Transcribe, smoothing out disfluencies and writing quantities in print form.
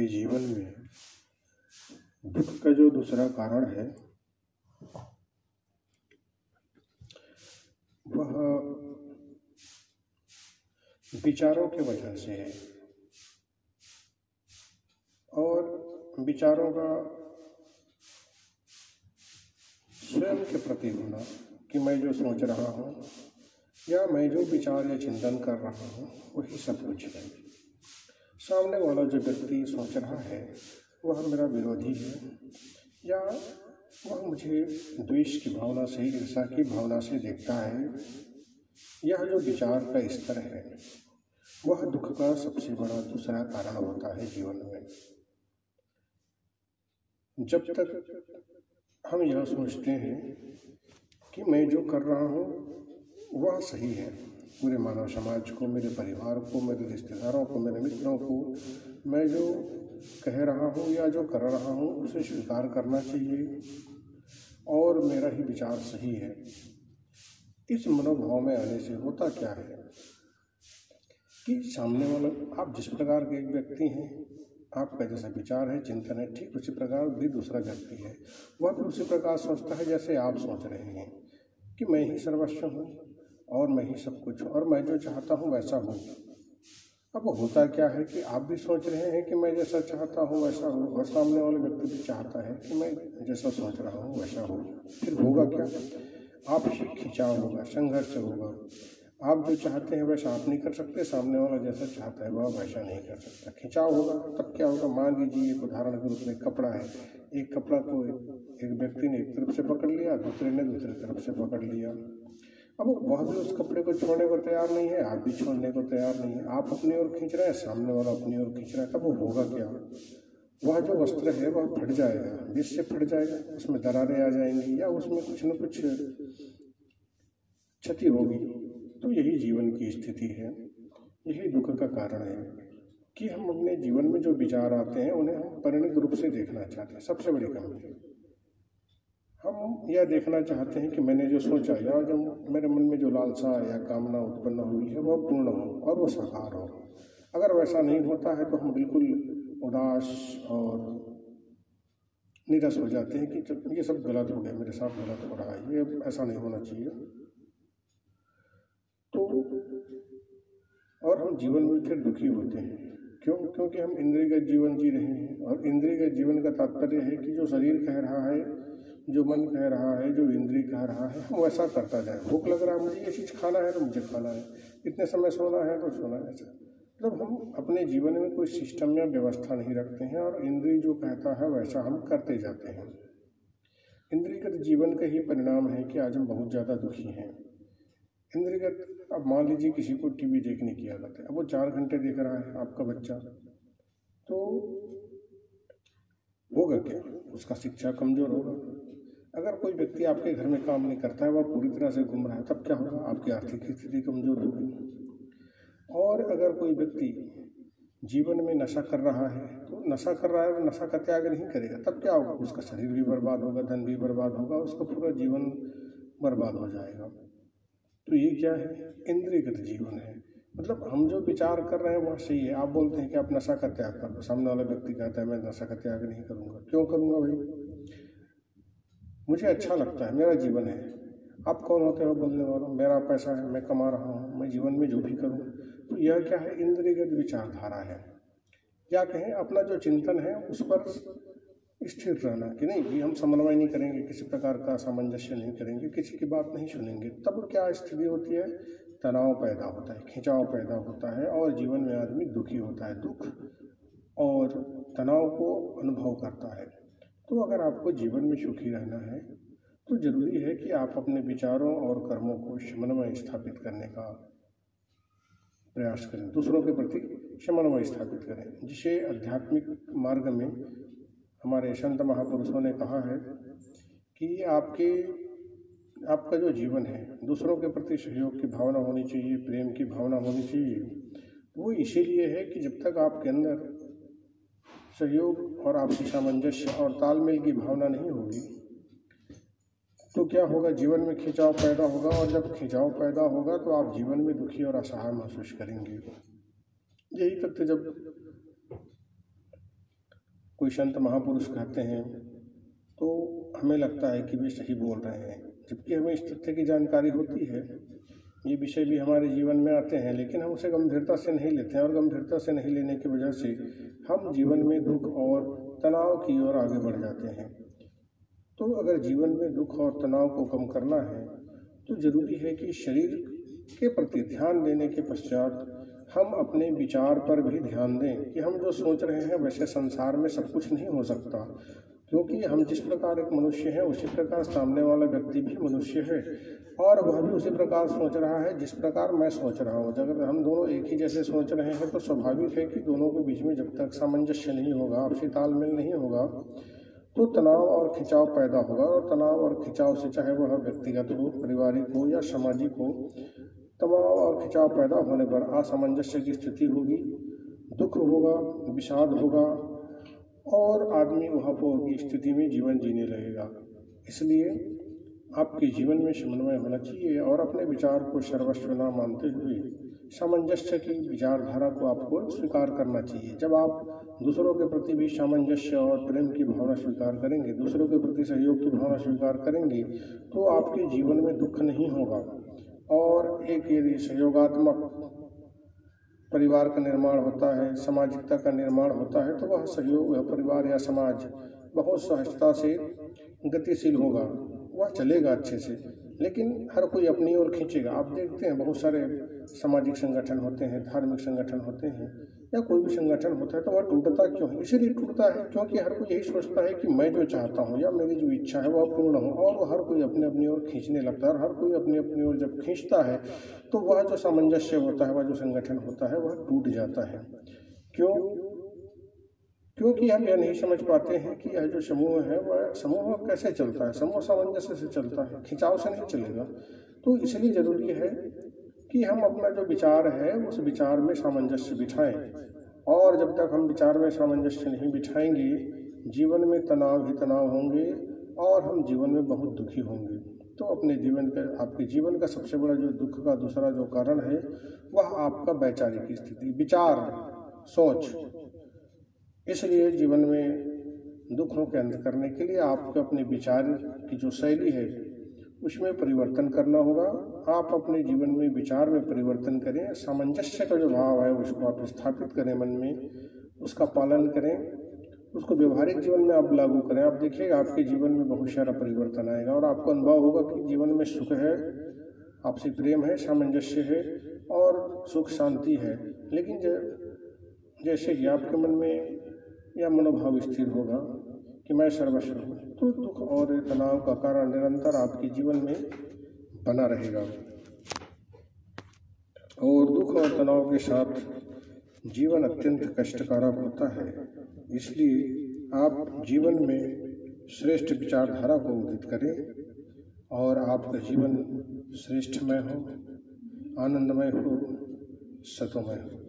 आपके जीवन में दुख का जो दूसरा कारण है वह विचारों की वजह से है। और विचारों का स्वयं के प्रति होना कि मैं जो सोच रहा हूँ या मैं जो विचार या चिंतन कर रहा हूँ वही सब कुछ है। सामने वाला जो व्यक्ति सोच रहा है वह मेरा विरोधी है या वह मुझे द्वेष की भावना से, ईर्ष्या की भावना से देखता है। यह जो विचार का स्तर है वह दुख का सबसे बड़ा दूसरा कारण होता है जीवन में। जब तक हम यह सोचते हैं कि मैं जो कर रहा हूँ वह सही है, पूरे मानव समाज को, मेरे परिवार को, मेरे रिश्तेदारों को, मेरे मित्रों को मैं जो कह रहा हूँ या जो कर रहा हूँ उसे स्वीकार करना चाहिए और मेरा ही विचार सही है। इस मनोभाव में आने से होता क्या है कि सामने वाला, आप जिस प्रकार के एक व्यक्ति हैं, आपका जैसा विचार है, चिंतन है, ठीक उसी प्रकार भी दूसरा व्यक्ति है, वह भी उसी प्रकार सोचता है जैसे आप सोच रहे हैं कि मैं ही सर्वस्व हूँ और मैं ही सब कुछ हूँ और मैं जो चाहता हूँ वैसा हूँ। अब होता क्या है कि आप भी सोच रहे हैं कि मैं जैसा चाहता हूँ वैसा हूँ और सामने वाले व्यक्ति भी चाहता है कि मैं जैसा सोच रहा हूँ वैसा हो। फिर होगा क्या? आपसी खिंचाव होगा, संघर्ष होगा। आप जो चाहते हैं वैसा आप नहीं कर सकते, सामने वाला जैसा चाहता है वह वैसा नहीं कर सकता। खिंचाव होगा। तब क्या होगा? मान लीजिए एक उदाहरण के रूप में कपड़ा है। एक कपड़ा को एक व्यक्ति ने एक तरफ से पकड़ लिया, दूसरे ने दूसरी तरफ से पकड़ लिया। अब वह भी उस कपड़े को छोड़ने को तैयार नहीं है, आप भी छोड़ने को तैयार नहीं है। आप अपनी ओर खींच रहे हैं, सामने वाला अपनी ओर खींच रहा है। तब वो होगा क्या? वह जो वस्त्र है वह फट जाएगा, बीच से फट जाएगा, उसमें दरारें आ जाएंगी या उसमें कुछ न कुछ क्षति होगी। तो यही जीवन की स्थिति है, यही दुख का कारण है कि हम अपने जीवन में जो विचार आते हैं उन्हें हम परिणत रूप से देखना चाहते हैं। सबसे बड़ी कमी है, हम यह देखना चाहते हैं कि मैंने जो सोचा या जो मेरे मन में जो लालसा या कामना उत्पन्न हुई है वह पूर्ण हो और वह साकार हो। अगर वैसा नहीं होता है तो हम बिल्कुल उदास और निराश हो जाते हैं कि ये सब गलत हो गया, मेरे साथ गलत हो रहा है, ये ऐसा नहीं होना चाहिए। तो और हम जीवन में फिर दुखी होते हैं। क्यों? क्योंकि हम इंद्रियगत जीवन जी रहे हैं और इंद्रियगत जीवन का तात्पर्य है कि जो शरीर कह रहा है, जो मन कह रहा है, जो इंद्रिय कह रहा है, हम वैसा करता जाए। भूख लग रहा है, मुझे ये चीज़ खाना है तो मुझे खाना है, इतने समय सोना है तो सोना है। ऐसा मतलब हम अपने जीवन में कोई सिस्टम या व्यवस्था नहीं रखते हैं और इंद्रिय जो कहता है वैसा हम करते जाते हैं। इंद्रियगत जीवन का ही परिणाम है कि आज हम बहुत ज़्यादा दुखी हैं। इंद्रियगत, अब मान लीजिए किसी को टीवी देखने की आदत है, अब वो 4 घंटे देख रहा है आपका बच्चा, तो होगा क्या? उसका शिक्षा कमजोर होगा। अगर कोई व्यक्ति आपके घर में काम नहीं करता है, वह पूरी तरह से घूम रहा है, तब क्या होगा? आपकी आर्थिक स्थिति कमजोर होगी। और अगर कोई व्यक्ति जीवन में नशा कर रहा है तो नशा कर रहा है, वो नशा का त्याग नहीं करेगा, तब क्या होगा? उसका शरीर भी बर्बाद होगा, धन भी बर्बाद होगा, उसका पूरा जीवन बर्बाद हो जाएगा। तो ये क्या है? इंद्रियगत जीवन है। मतलब हम जो विचार कर रहे हैं वह सही है। आप बोलते हैं कि आप नशा का त्याग कर दो, सामने वाला व्यक्ति कहता है मैं नशा का त्याग नहीं करूँगा। क्यों करूँगा भाई? मुझे अच्छा लगता है, मेरा जीवन है। आप कौन होते हो बोलने वाला? मेरा पैसा है, मैं कमा रहा हूँ, मैं जीवन में जो भी करूँ। तो यह क्या है? इंद्रियगत विचारधारा है। या कहें अपना जो चिंतन है उस पर स्थिर रहना कि नहीं भी हम समन्वय नहीं करेंगे, किसी प्रकार का सामंजस्य नहीं करेंगे, किसी की बात नहीं सुनेंगे। तब क्या स्थिति होती है? तनाव पैदा होता है, खिंचाव पैदा होता है और जीवन में आदमी दुखी होता है, दुख और तनाव को अनुभव करता है। तो अगर आपको जीवन में सुखी रहना है तो जरूरी है कि आप अपने विचारों और कर्मों को समन्वय स्थापित करने का प्रयास करें, दूसरों के प्रति समन्वय स्थापित करें, जिसे आध्यात्मिक मार्ग में हमारे संत महापुरुषों ने कहा है कि आपका जो जीवन है दूसरों के प्रति सहयोग की भावना होनी चाहिए, प्रेम की भावना होनी चाहिए। वो इसीलिए है कि जब तक आपके अंदर सहयोग और आपसी सामंजस्य और तालमेल की भावना नहीं होगी तो क्या होगा? जीवन में खिंचाव पैदा होगा और जब खिंचाव पैदा होगा तो आप जीवन में दुखी और असहाय महसूस करेंगे। यही तथ्य जब कोई संत महापुरुष कहते हैं तो हमें लगता है कि वे सही बोल रहे हैं, जबकि हमें इस तथ्य की जानकारी होती है, ये विषय भी हमारे जीवन में आते हैं, लेकिन हम उसे गंभीरता से नहीं लेते हैं और गंभीरता से नहीं लेने की वजह से हम जीवन में दुख और तनाव की ओर आगे बढ़ जाते हैं। तो अगर जीवन में दुख और तनाव को कम करना है तो ज़रूरी है कि शरीर के प्रति ध्यान देने के पश्चात हम अपने विचार पर भी ध्यान दें कि हम जो सोच रहे हैं वैसे संसार में सब कुछ नहीं हो सकता, क्योंकि हम जिस प्रकार एक मनुष्य है उसी प्रकार सामने वाला व्यक्ति भी मनुष्य है और वह भी उसी प्रकार सोच रहा है जिस प्रकार मैं सोच रहा हूँ। अगर हम दोनों एक ही जैसे सोच रहे हैं तो स्वाभाविक है कि दोनों के बीच में जब तक सामंजस्य नहीं होगा, आपसी तालमेल नहीं होगा, तो तनाव और खिंचाव पैदा होगा। और तनाव और खिंचाव से चाहे वह व्यक्तिगत हो, पारिवारिक हो या सामाजिक हो, तनाव और खिंचाव पैदा होने पर असामंजस्य की स्थिति होगी, दुख होगा, विषाद होगा और आदमी वहां की स्थिति में जीवन जीने लगेगा। इसलिए आपके जीवन में समन्वय होना चाहिए और अपने विचार को सर्वस्व न मानते हुए सामंजस्य की विचारधारा को आपको स्वीकार करना चाहिए। जब आप दूसरों के प्रति भी सामंजस्य और प्रेम की भावना स्वीकार करेंगे, दूसरों के प्रति सहयोग की भावना स्वीकार करेंगे, तो आपके जीवन में दुख नहीं होगा और एक यदि सहयोगात्मक परिवार का निर्माण होता है, सामाजिकता का निर्माण होता है, तो वह सहयोग, परिवार या समाज बहुत सहजता से गतिशील होगा, वह चलेगा अच्छे से। लेकिन हर कोई अपनी ओर खींचेगा। आप देखते हैं बहुत सारे सामाजिक संगठन होते हैं, धार्मिक संगठन होते हैं या कोई भी संगठन होता है, तो वह टूटता क्यों है? इसीलिए टूटता है क्योंकि हर कोई यही सोचता है कि मैं जो चाहता हूँ या मेरी जो इच्छा है वह पूर्ण हो, और वह हर कोई अपने अपनी ओर खींचने लगता है। और हर कोई अपनी अपनी ओर जब खींचता है तो वह जो सामंजस्य होता है, वह जो संगठन होता है, वह टूट जाता है। क्यों? क्योंकि हम यह नहीं समझ पाते हैं कि यह जो समूह है वह समूह कैसे चलता है। समूह सामंजस्य से चलता है, खिंचाव से नहीं चलेगा। तो इसलिए ज़रूरी है कि हम अपना जो विचार है उस विचार में सामंजस्य बिठाएं, और जब तक हम विचार में सामंजस्य नहीं बिठाएंगे, जीवन में तनाव ही तनाव होंगे और हम जीवन में बहुत दुखी होंगे। तो अपने जीवन का, आपके जीवन का सबसे बड़ा जो दुख का दूसरा जो कारण है वह आपका वैचारिक स्थिति, विचार, सोच। इसलिए जीवन में दुखों के अंत करने के लिए आपको अपने विचार की जो शैली है उसमें परिवर्तन करना होगा। आप अपने जीवन में विचार में परिवर्तन करें, सामंजस्य का जो भाव है उसको आप स्थापित करें मन में, उसका पालन करें, उसको व्यवहारिक जीवन में आप लागू करें। आप देखिएगा आपके जीवन में बहुत सारा परिवर्तन आएगा और आपको अनुभव होगा कि जीवन में सुख है, आपसे प्रेम है, सामंजस्य है और सुख शांति है। लेकिन जैसे कि आपके मन में यह मनोभाव स्थिर होगा कि मैं सर्वस्व हूँ, तो दुख और तनाव का कारण निरंतर आपके जीवन में बना रहेगा। और दुख और तनाव के साथ जीवन अत्यंत कष्टकारक होता है। इसलिए आप जीवन में श्रेष्ठ विचारधारा को उदित करें और आपका जीवन श्रेष्ठमय हो, आनंदमय हो, सतोमय हो।